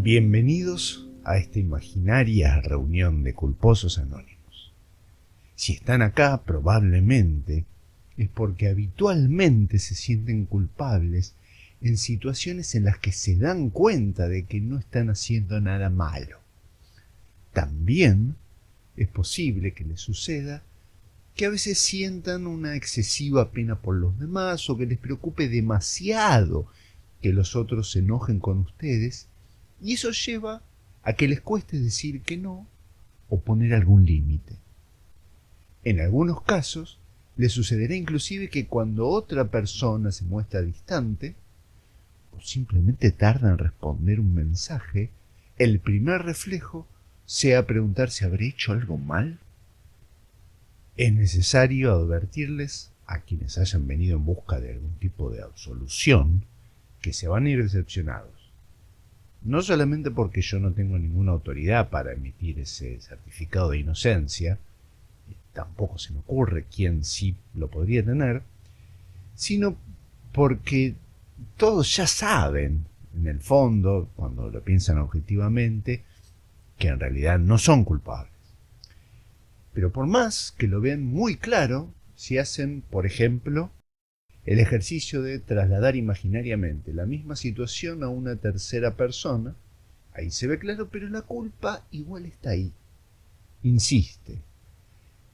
Bienvenidos a esta imaginaria reunión de culposos anónimos. Si están acá, probablemente es porque habitualmente se sienten culpables en situaciones en las que se dan cuenta de que no están haciendo nada malo. También es posible que les suceda que a veces sientan una excesiva pena por los demás o que les preocupe demasiado que los otros se enojen con ustedes, y eso lleva a que les cueste decir que no o poner algún límite. En algunos casos, les sucederá inclusive que cuando otra persona se muestra distante o simplemente tarda en responder un mensaje, el primer reflejo sea preguntar si habré hecho algo mal. Es necesario advertirles a quienes hayan venido en busca de algún tipo de absolución que se van a ir decepcionados. No solamente porque yo no tengo ninguna autoridad para emitir ese certificado de inocencia, tampoco se me ocurre quién sí lo podría tener, sino porque todos ya saben, en el fondo, cuando lo piensan objetivamente, que en realidad no son culpables. Pero por más que lo vean muy claro, si hacen, por ejemplo, el ejercicio de trasladar imaginariamente la misma situación a una tercera persona, ahí se ve claro, pero la culpa igual está ahí. Insiste,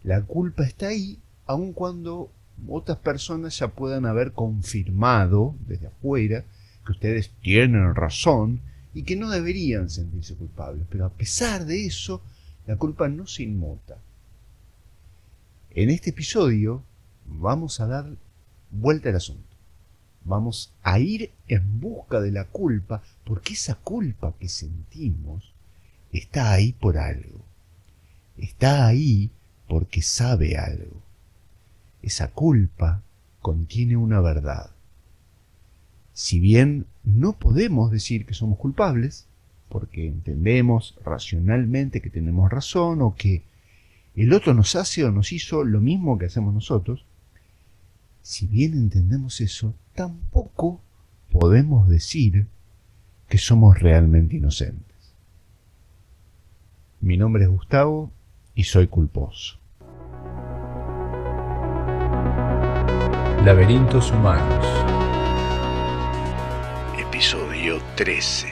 la culpa está ahí aun cuando otras personas ya puedan haber confirmado desde afuera que ustedes tienen razón y que no deberían sentirse culpables, pero a pesar de eso, la culpa no se inmuta. En este episodio vamos a dar vuelta al asunto. Vamos a ir en busca de la culpa, porque esa culpa que sentimos está ahí por algo. Está ahí porque sabe algo. Esa culpa contiene una verdad. Si bien no podemos decir que somos culpables, porque entendemos racionalmente que tenemos razón o que el otro nos hace o nos hizo lo mismo que hacemos nosotros, si bien entendemos eso, tampoco podemos decir que somos realmente inocentes. Mi nombre es Gustavo y soy culposo. Laberintos humanos. Episodio 13.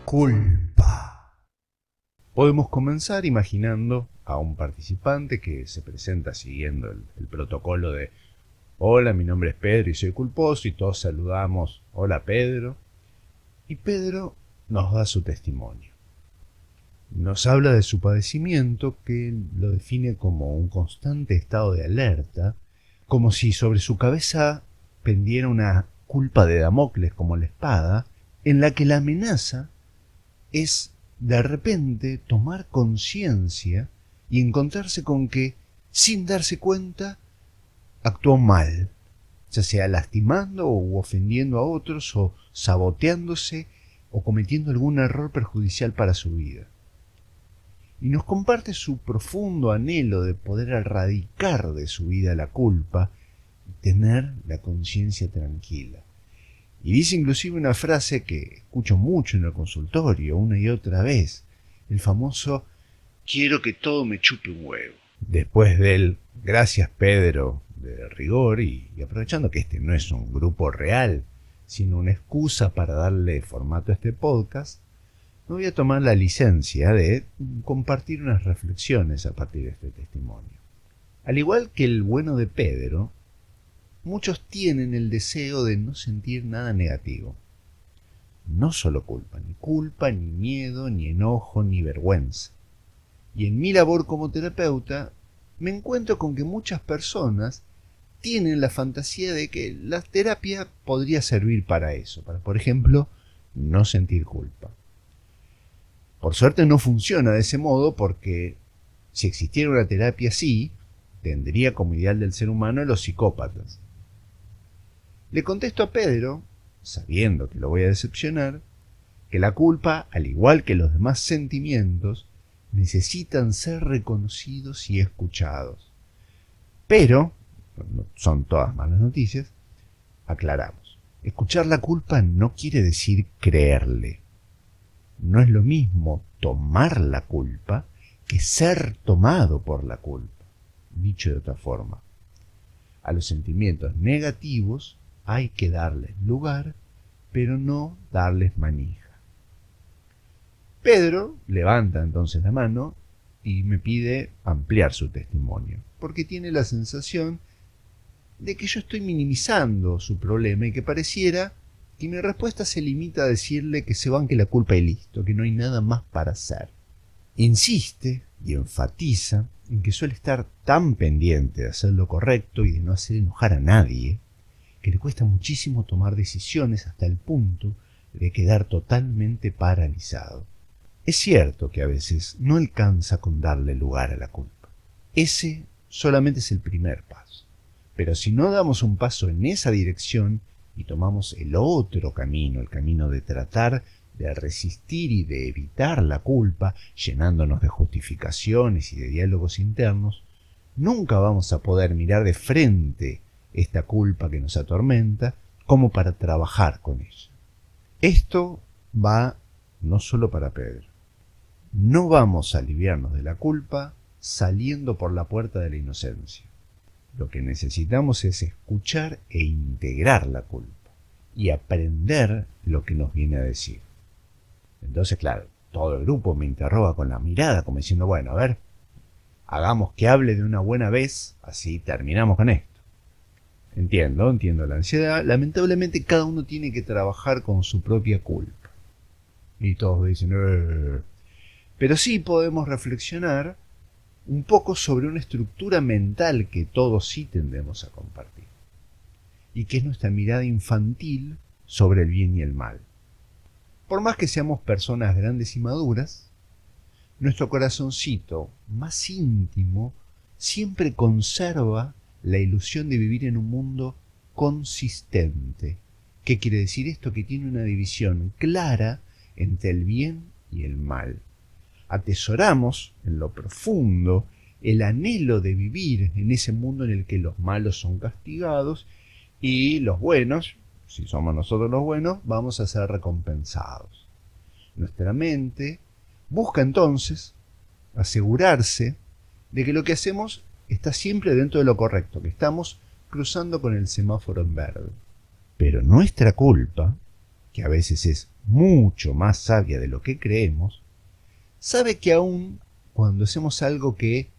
Culpa. Podemos comenzar imaginando a un participante que se presenta siguiendo el protocolo de: hola, mi nombre es Pedro y soy culposo, y todos saludamos: hola Pedro. Y Pedro nos da su testimonio. Nos habla de su padecimiento, que lo define como un constante estado de alerta, como si sobre su cabeza pendiera una culpa de Damocles como la espada, en la que la amenaza es de repente tomar conciencia y encontrarse con que, sin darse cuenta, actuó mal, ya sea lastimando o ofendiendo a otros, o saboteándose, o cometiendo algún error perjudicial para su vida. Y nos comparte su profundo anhelo de poder erradicar de su vida la culpa y tener la conciencia tranquila. Y dice inclusive una frase que escucho mucho en el consultorio, una y otra vez, el famoso: quiero que todo me chupe un huevo. Después del gracias Pedro de rigor, y aprovechando que este no es un grupo real, sino una excusa para darle formato a este podcast, me voy a tomar la licencia de compartir unas reflexiones a partir de este testimonio. Al igual que el bueno de Pedro, muchos tienen el deseo de no sentir nada negativo. No solo culpa, ni miedo, ni enojo, ni vergüenza. Y en mi labor como terapeuta, me encuentro con que muchas personas tienen la fantasía de que la terapia podría servir para eso, para, por ejemplo, no sentir culpa. Por suerte no funciona de ese modo, porque si existiera una terapia así, tendría como ideal del ser humano a los psicópatas. Le contesto a Pedro, sabiendo que lo voy a decepcionar, que la culpa, al igual que los demás sentimientos, necesitan ser reconocidos y escuchados. Pero, no son todas malas noticias, aclaramos. Escuchar la culpa no quiere decir creerle. No es lo mismo tomar la culpa que ser tomado por la culpa. Dicho de otra forma, a los sentimientos negativos hay que darles lugar, pero no darles manija. Pedro levanta entonces la mano y me pide ampliar su testimonio, porque tiene la sensación de que yo estoy minimizando su problema y que pareciera que mi respuesta se limita a decirle que se banque la culpa y listo, que no hay nada más para hacer. Insiste y enfatiza en que suele estar tan pendiente de hacer lo correcto y de no hacer enojar a nadie, que le cuesta muchísimo tomar decisiones hasta el punto de quedar totalmente paralizado. Es cierto que a veces no alcanza con darle lugar a la culpa. Ese solamente es el primer paso. Pero si no damos un paso en esa dirección y tomamos el otro camino, el camino de tratar de resistir y de evitar la culpa, llenándonos de justificaciones y de diálogos internos, nunca vamos a poder mirar de frente esta culpa que nos atormenta como para trabajar con ella. Esto va no solo para Pedro. No vamos a aliviarnos de la culpa saliendo por la puerta de la inocencia. Lo que necesitamos es escuchar e integrar la culpa y aprender lo que nos viene a decir. Entonces, claro, todo el grupo me interroga con la mirada, como diciendo, bueno, a ver, hagamos que hable de una buena vez, así terminamos con esto. Entiendo la ansiedad. Lamentablemente cada uno tiene que trabajar con su propia culpa. Y todos dicen, Pero sí podemos reflexionar un poco sobre una estructura mental que todos sí tendemos a compartir, y que es nuestra mirada infantil sobre el bien y el mal. Por más que seamos personas grandes y maduras, nuestro corazoncito más íntimo siempre conserva la ilusión de vivir en un mundo consistente. ¿Qué quiere decir esto? Que tiene una división clara entre el bien y el mal. Atesoramos en lo profundo el anhelo de vivir en ese mundo en el que los malos son castigados y los buenos, si somos nosotros los buenos, vamos a ser recompensados. Nuestra mente busca entonces asegurarse de que lo que hacemos está siempre dentro de lo correcto, que estamos cruzando con el semáforo en verde. Pero nuestra culpa, que a veces es mucho más sabia de lo que creemos, sabe que aun cuando hacemos algo que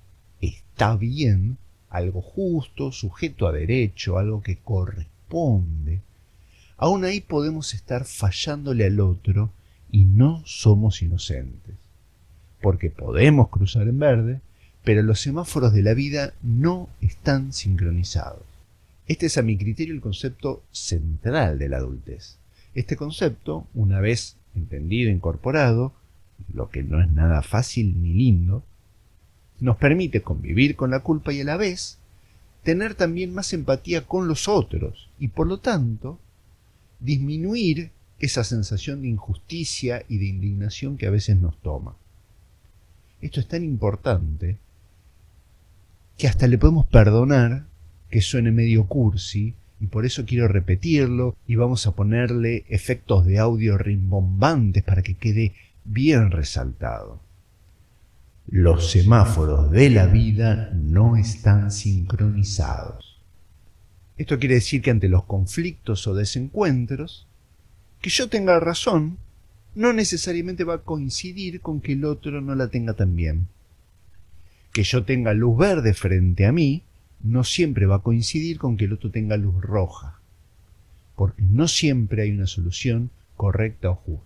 está bien, algo justo, sujeto a derecho, algo que corresponde, aún ahí podemos estar fallándole al otro y no somos inocentes. Porque podemos cruzar en verde, pero los semáforos de la vida no están sincronizados. Este es a mi criterio el concepto central de la adultez. Este concepto, una vez entendido e incorporado, lo que no es nada fácil ni lindo, nos permite convivir con la culpa y a la vez tener también más empatía con los otros y por lo tanto disminuir esa sensación de injusticia y de indignación que a veces nos toma. Esto es tan importante que hasta le podemos perdonar que suene medio cursi y por eso quiero repetirlo y vamos a ponerle efectos de audio rimbombantes para que quede bien resaltado. Los semáforos de la vida no están sincronizados. Esto quiere decir que ante los conflictos o desencuentros, que yo tenga razón no necesariamente va a coincidir con que el otro no la tenga tan bien. Que yo tenga luz verde frente a mí no siempre va a coincidir con que el otro tenga luz roja, porque no siempre hay una solución correcta o justa.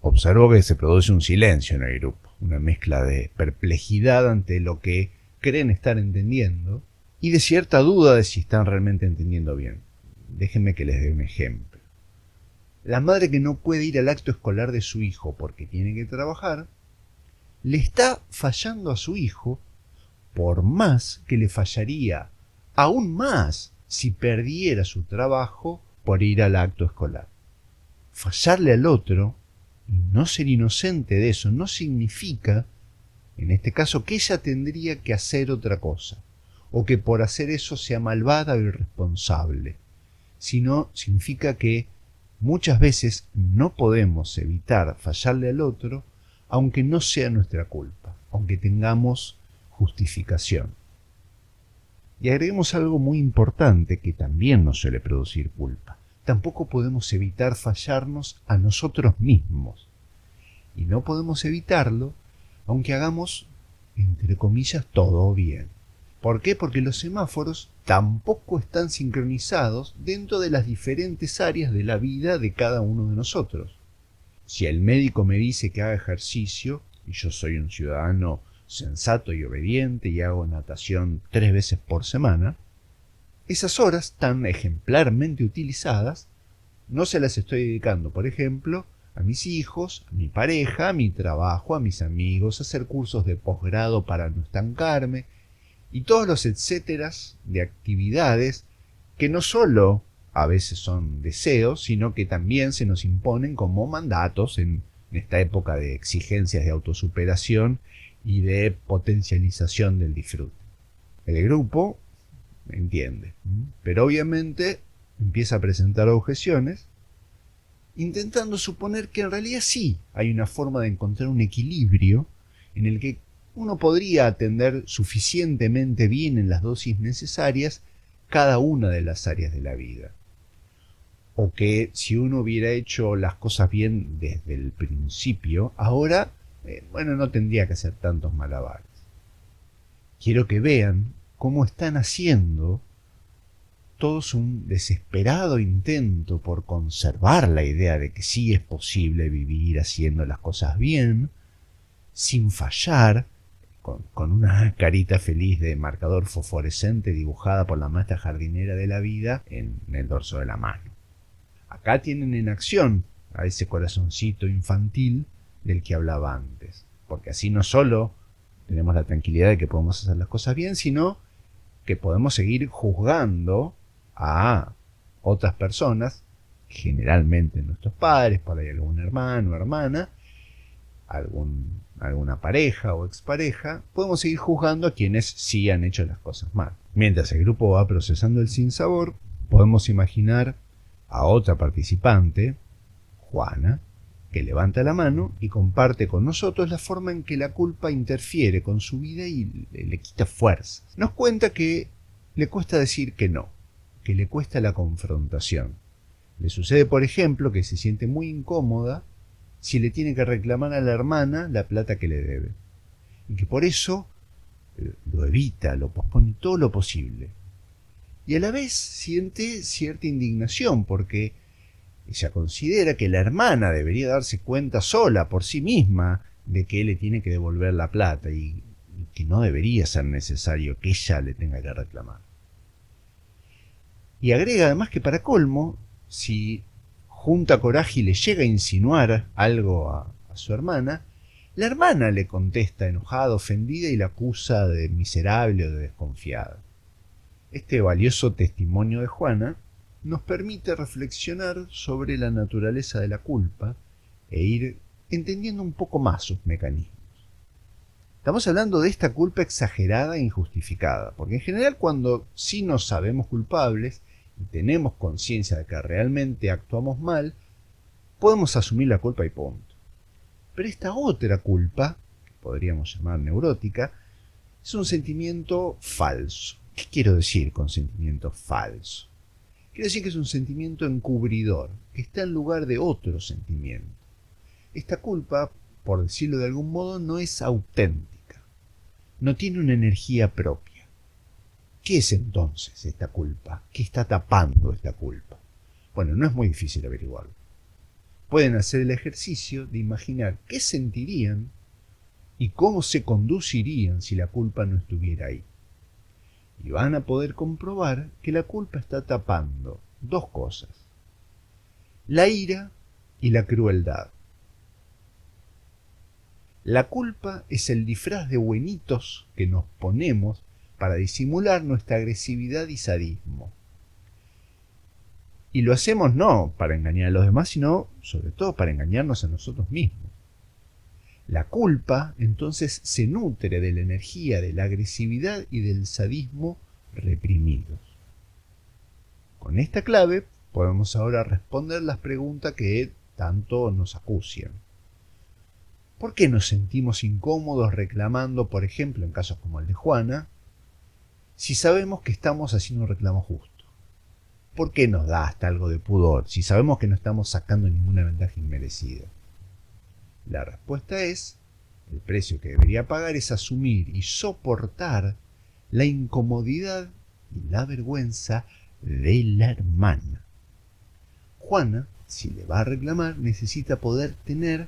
Observo que se produce un silencio en el grupo, una mezcla de perplejidad ante lo que creen estar entendiendo y de cierta duda de si están realmente entendiendo bien. Déjenme que les dé un ejemplo. La madre que no puede ir al acto escolar de su hijo porque tiene que trabajar, le está fallando a su hijo por más que le fallaría aún más si perdiera su trabajo por ir al acto escolar. Fallarle al otro y no ser inocente de eso no significa, en este caso, que ella tendría que hacer otra cosa, o que por hacer eso sea malvada o irresponsable, sino significa que Muchas veces no podemos evitar fallarle al otro, aunque no sea nuestra culpa, aunque tengamos justificación. Y agreguemos algo muy importante que también nos suele producir culpa. Tampoco podemos evitar fallarnos a nosotros mismos. Y no podemos evitarlo, aunque hagamos, entre comillas, todo bien. ¿Por qué? Porque los semáforos tampoco están sincronizados dentro de las diferentes áreas de la vida de cada uno de nosotros. Si el médico me dice que haga ejercicio, y yo soy un ciudadano sensato y obediente y hago natación 3 veces por semana, esas horas tan ejemplarmente utilizadas no se las estoy dedicando, por ejemplo, a mis hijos, a mi pareja, a mi trabajo, a mis amigos, a hacer cursos de posgrado para no estancarme, y todos los etcéteras de actividades que no solo a veces son deseos, sino que también se nos imponen como mandatos en esta época de exigencias de autosuperación y de potencialización del disfrute. El grupo entiende, pero obviamente empieza a presentar objeciones, intentando suponer que en realidad sí hay una forma de encontrar un equilibrio en el que uno podría atender suficientemente bien en las dosis necesarias cada una de las áreas de la vida. O que si uno hubiera hecho las cosas bien desde el principio, ahora, no tendría que hacer tantos malabares. Quiero que vean cómo están haciendo todos un desesperado intento por conservar la idea de que sí es posible vivir haciendo las cosas bien, sin fallar, con una carita feliz de marcador fosforescente dibujada por la maestra jardinera de la vida en el dorso de la mano. Acá tienen en acción a ese corazoncito infantil del que hablaba antes, porque así no solo tenemos la tranquilidad de que podemos hacer las cosas bien, sino que podemos seguir juzgando a otras personas, generalmente nuestros padres, por ahí algún hermano o hermana, alguna pareja o expareja, podemos seguir juzgando a quienes sí han hecho las cosas mal. Mientras el grupo va procesando el sinsabor, podemos imaginar a otra participante, Juana, que levanta la mano y comparte con nosotros la forma en que la culpa interfiere con su vida y le quita fuerza. Nos cuenta que le cuesta decir que no, que le cuesta la confrontación. Le sucede, por ejemplo, que se siente muy incómoda si le tiene que reclamar a la hermana la plata que le debe, y que por eso lo evita, lo pospone todo lo posible. Y a la vez siente cierta indignación porque ella considera que la hermana debería darse cuenta sola por sí misma de que él le tiene que devolver la plata y que no debería ser necesario que ella le tenga que reclamar. Y agrega además que para colmo, si junta coraje y le llega a insinuar algo a su hermana, la hermana le contesta enojada, ofendida y la acusa de miserable o de desconfiada. Este valioso testimonio de Juana nos permite reflexionar sobre la naturaleza de la culpa e ir entendiendo un poco más sus mecanismos. Estamos hablando de esta culpa exagerada e injustificada, porque en general cuando sí nos sabemos culpables y tenemos conciencia de que realmente actuamos mal, podemos asumir la culpa y punto. Pero esta otra culpa, que podríamos llamar neurótica, es un sentimiento falso. ¿Qué quiero decir con sentimiento falso? Quiero decir que es un sentimiento encubridor, que está en lugar de otro sentimiento. Esta culpa, por decirlo de algún modo, no es auténtica, no tiene una energía propia. ¿Qué es entonces esta culpa? ¿Qué está tapando esta culpa? Bueno, no es muy difícil averiguarlo. Pueden hacer el ejercicio de imaginar qué sentirían y cómo se conducirían si la culpa no estuviera ahí. Y van a poder comprobar que la culpa está tapando dos cosas: la ira y la crueldad. La culpa es el disfraz de buenitos que nos ponemos para disimular nuestra agresividad y sadismo. Y lo hacemos no para engañar a los demás, sino sobre todo para engañarnos a nosotros mismos. La culpa entonces se nutre de la energía de la agresividad y del sadismo reprimidos. Con esta clave podemos ahora responder las preguntas que tanto nos acucian. ¿Por qué nos sentimos incómodos reclamando, por ejemplo, en casos como el de Juana, si sabemos que estamos haciendo un reclamo justo? ¿Por qué nos da hasta algo de pudor si sabemos que no estamos sacando ninguna ventaja inmerecida? La respuesta es, el precio que debería pagar es asumir y soportar la incomodidad y la vergüenza de la hermana. Juana, si le va a reclamar, necesita poder tener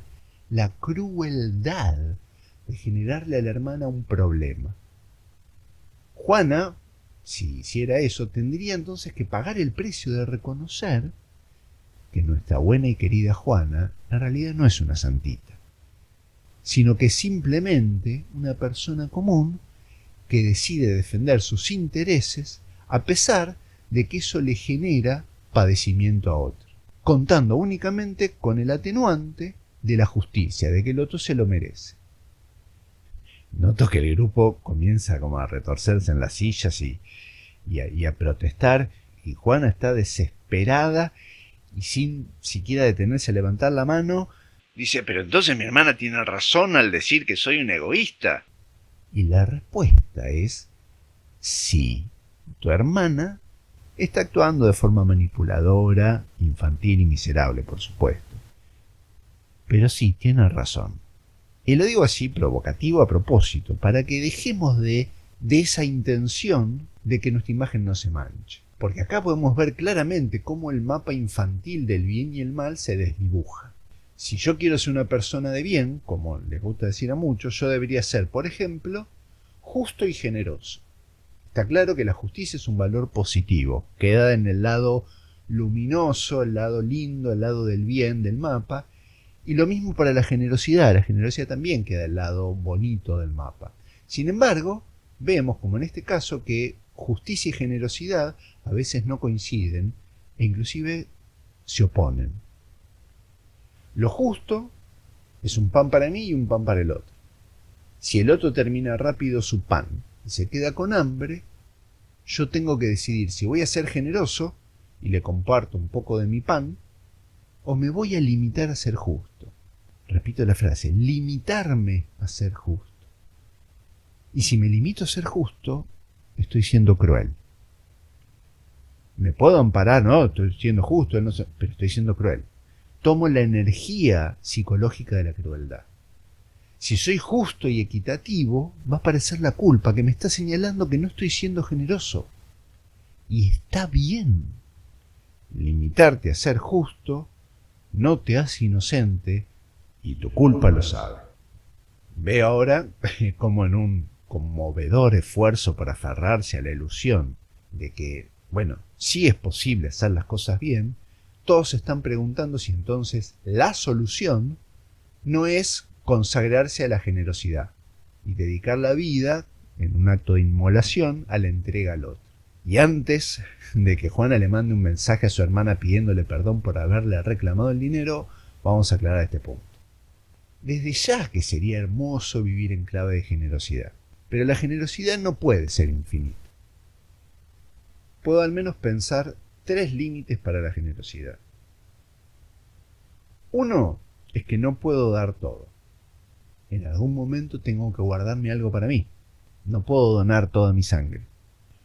la crueldad de generarle a la hermana un problema. Juana, si hiciera eso, tendría entonces que pagar el precio de reconocer que nuestra buena y querida Juana en realidad no es una santita, sino que es simplemente una persona común que decide defender sus intereses a pesar de que eso le genera padecimiento a otro, contando únicamente con el atenuante de la justicia, de que el otro se lo merece. Noto que el grupo comienza como a retorcerse en las sillas y a protestar, y Juana está desesperada y sin siquiera detenerse a levantar la mano, dice: pero entonces mi hermana tiene razón al decir que soy un egoísta. Y la respuesta es sí, tu hermana está actuando de forma manipuladora, infantil y miserable, por supuesto. Pero sí, tiene razón. Y lo digo así provocativo a propósito, para que dejemos de esa intención de que nuestra imagen no se manche. Porque acá podemos ver claramente cómo el mapa infantil del bien y el mal se desdibuja. Si yo quiero ser una persona de bien, como les gusta decir a muchos, yo debería ser, por ejemplo, justo y generoso. Está claro que la justicia es un valor positivo, queda en el lado luminoso, el lado lindo, el lado del bien del mapa. Y lo mismo para la generosidad también queda del lado bonito del mapa. Sin embargo, vemos como en este caso que justicia y generosidad a veces no coinciden e inclusive se oponen. Lo justo es un pan para mí y un pan para el otro. Si el otro termina rápido su pan y se queda con hambre, yo tengo que decidir si voy a ser generoso y le comparto un poco de mi pan, o me voy a limitar a ser justo. Repito la frase, limitarme a ser justo. Y si me limito a ser justo, estoy siendo cruel. Me puedo amparar, no, estoy siendo justo, no sé, pero estoy siendo cruel. Tomo la energía psicológica de la crueldad. Si soy justo y equitativo, va a aparecer la culpa que me está señalando que no estoy siendo generoso. Y está bien. Limitarte a ser justo no te hace inocente y tu culpa lo sabe. Ve ahora como en un conmovedor esfuerzo para aferrarse a la ilusión de que, bueno, sí es posible hacer las cosas bien, todos se están preguntando si entonces la solución no es consagrarse a la generosidad y dedicar la vida en un acto de inmolación a la entrega al otro. Y antes de que Juana le mande un mensaje a su hermana pidiéndole perdón por haberle reclamado el dinero, vamos a aclarar este punto. Desde ya que sería hermoso vivir en clave de generosidad, pero la generosidad no puede ser infinita. Puedo al menos pensar 3 límites para la generosidad. Uno es que no puedo dar todo. En algún momento tengo que guardarme algo para mí. No puedo donar toda mi sangre.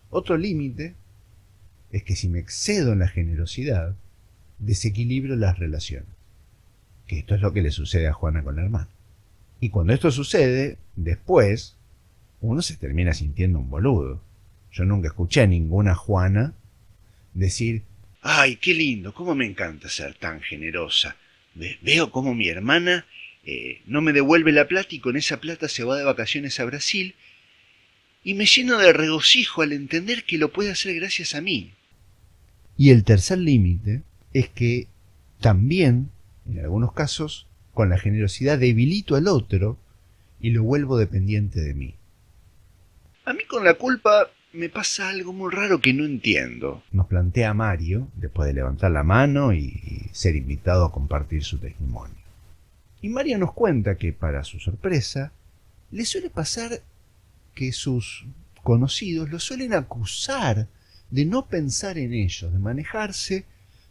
Otro límite es que si me excedo en la generosidad, desequilibro las relaciones. Que esto es lo que le sucede a Juana con la hermana. Y cuando esto sucede, después, uno se termina sintiendo un boludo. Yo nunca escuché a ninguna Juana decir: ¡ay, qué lindo! ¿Cómo me encanta ser tan generosa? Veo cómo mi hermana no me devuelve la plata y con esa plata se va de vacaciones a Brasil y me lleno de regocijo al entender que lo puede hacer gracias a mí. Y el tercer límite es que también, en algunos casos, con la generosidad debilito al otro y lo vuelvo dependiente de mí. A mí con la culpa me pasa algo muy raro que no entiendo, nos plantea Mario, después de levantar la mano y ser invitado a compartir su testimonio. Y Mario nos cuenta que, para su sorpresa, le suele pasar que sus conocidos lo suelen acusar de no pensar en ellos, de manejarse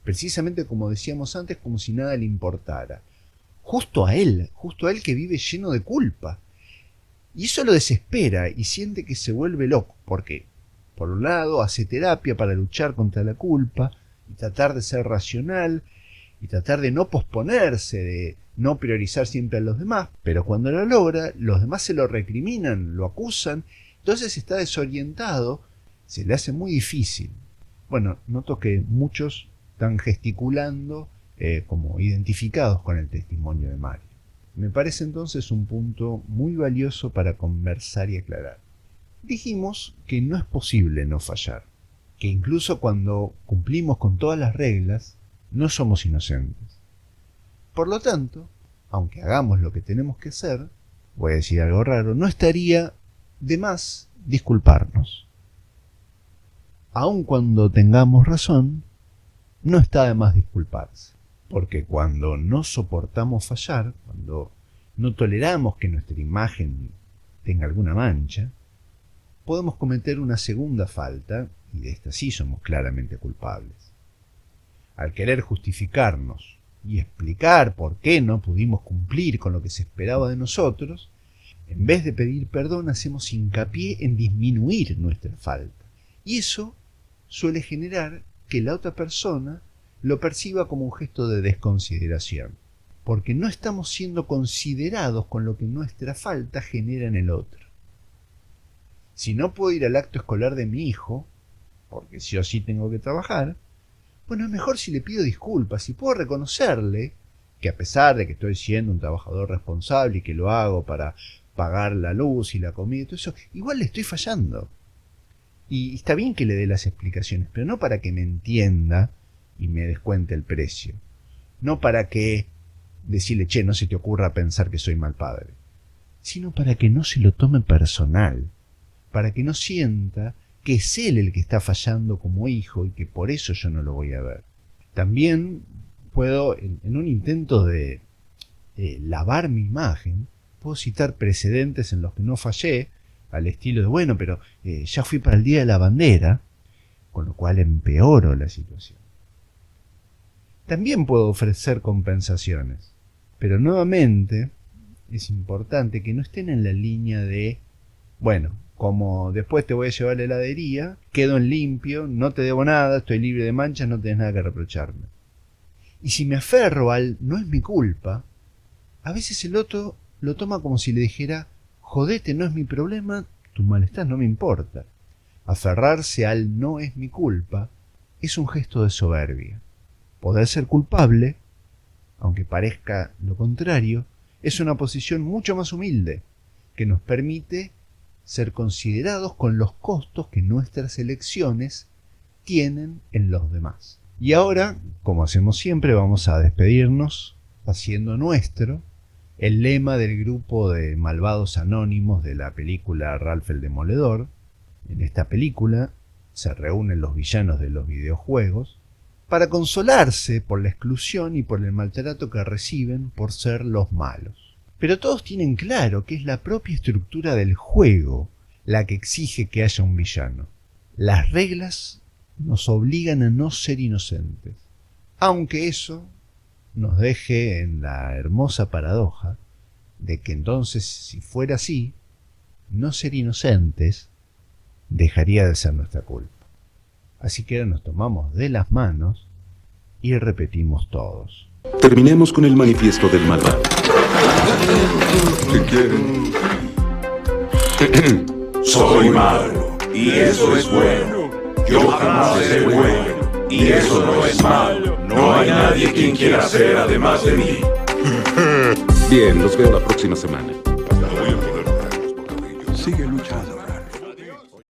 precisamente como decíamos antes, como si nada le importara. Justo a él que vive lleno de culpa. Y eso lo desespera y siente que se vuelve loco, porque, por un lado, hace terapia para luchar contra la culpa y tratar de ser racional y tratar de no posponerse, de no priorizar siempre a los demás, pero cuando lo logra, los demás se lo recriminan, lo acusan, entonces está desorientado, se le hace muy difícil. Bueno, noto que muchos están gesticulando como identificados con el testimonio de Mario. Me parece entonces un punto muy valioso para conversar y aclarar. Dijimos que no es posible no fallar, que incluso cuando cumplimos con todas las reglas, no somos inocentes. Por lo tanto, aunque hagamos lo que tenemos que hacer, voy a decir algo raro, no estaría de más disculparnos. Aun cuando tengamos razón, no está de más disculparse. Porque cuando no soportamos fallar, cuando no toleramos que nuestra imagen tenga alguna mancha, podemos cometer una segunda falta, y de esta sí somos claramente culpables. Al querer justificarnos y explicar por qué no pudimos cumplir con lo que se esperaba de nosotros, en vez de pedir perdón hacemos hincapié en disminuir nuestra falta. Y eso suele generar que la otra persona lo perciba como un gesto de desconsideración, porque no estamos siendo considerados con lo que nuestra falta genera en el otro. Si no puedo ir al acto escolar de mi hijo, porque sí o sí tengo que trabajar, bueno, es mejor si le pido disculpas y puedo reconocerle que a pesar de que estoy siendo un trabajador responsable y que lo hago para pagar la luz y la comida y todo eso, igual le estoy fallando. Y está bien que le dé las explicaciones, pero no para que me entienda y me descuente el precio. No para que decirle, che, no se te ocurra pensar que soy mal padre, sino para que no se lo tome personal, para que no sienta que es él el que está fallando como hijo y que por eso yo no lo voy a ver. También puedo, en un intento de lavar mi imagen, puedo citar precedentes en los que no fallé, al estilo de, bueno, pero ya fui para el Día de la Bandera, con lo cual empeoro la situación. También puedo ofrecer compensaciones, pero nuevamente es importante que no estén en la línea de, bueno, como después te voy a llevar a la heladería, quedo en limpio, no te debo nada, estoy libre de manchas, no tenés nada que reprocharme. Y si me aferro al no es mi culpa, a veces el otro lo toma como si le dijera, jodete, no es mi problema, tu malestar no me importa. Aferrarse al no es mi culpa es un gesto de soberbia. Poder ser culpable, aunque parezca lo contrario, es una posición mucho más humilde, que nos permite ser considerados con los costos que nuestras elecciones tienen en los demás. Y ahora, como hacemos siempre, vamos a despedirnos haciendo nuestro el lema del grupo de malvados anónimos de la película Ralph el Demoledor. En esta película se reúnen los villanos de los videojuegos para consolarse por la exclusión y por el maltrato que reciben por ser los malos. Pero todos tienen claro que es la propia estructura del juego la que exige que haya un villano. Las reglas nos obligan a no ser inocentes, aunque eso nos deje en la hermosa paradoja de que entonces, si fuera así, no ser inocentes dejaría de ser nuestra culpa. Así que ahora nos tomamos de las manos y repetimos todos. Terminemos con el manifiesto del malvado. ¿Qué quieren? Soy malo, y eso es bueno. Yo jamás seré bueno, y eso no es malo. No hay nadie quien quiera ser además de mí. Bien, los veo la próxima semana. Hasta voy a poder tocar los bocadillos. Sigue luchando.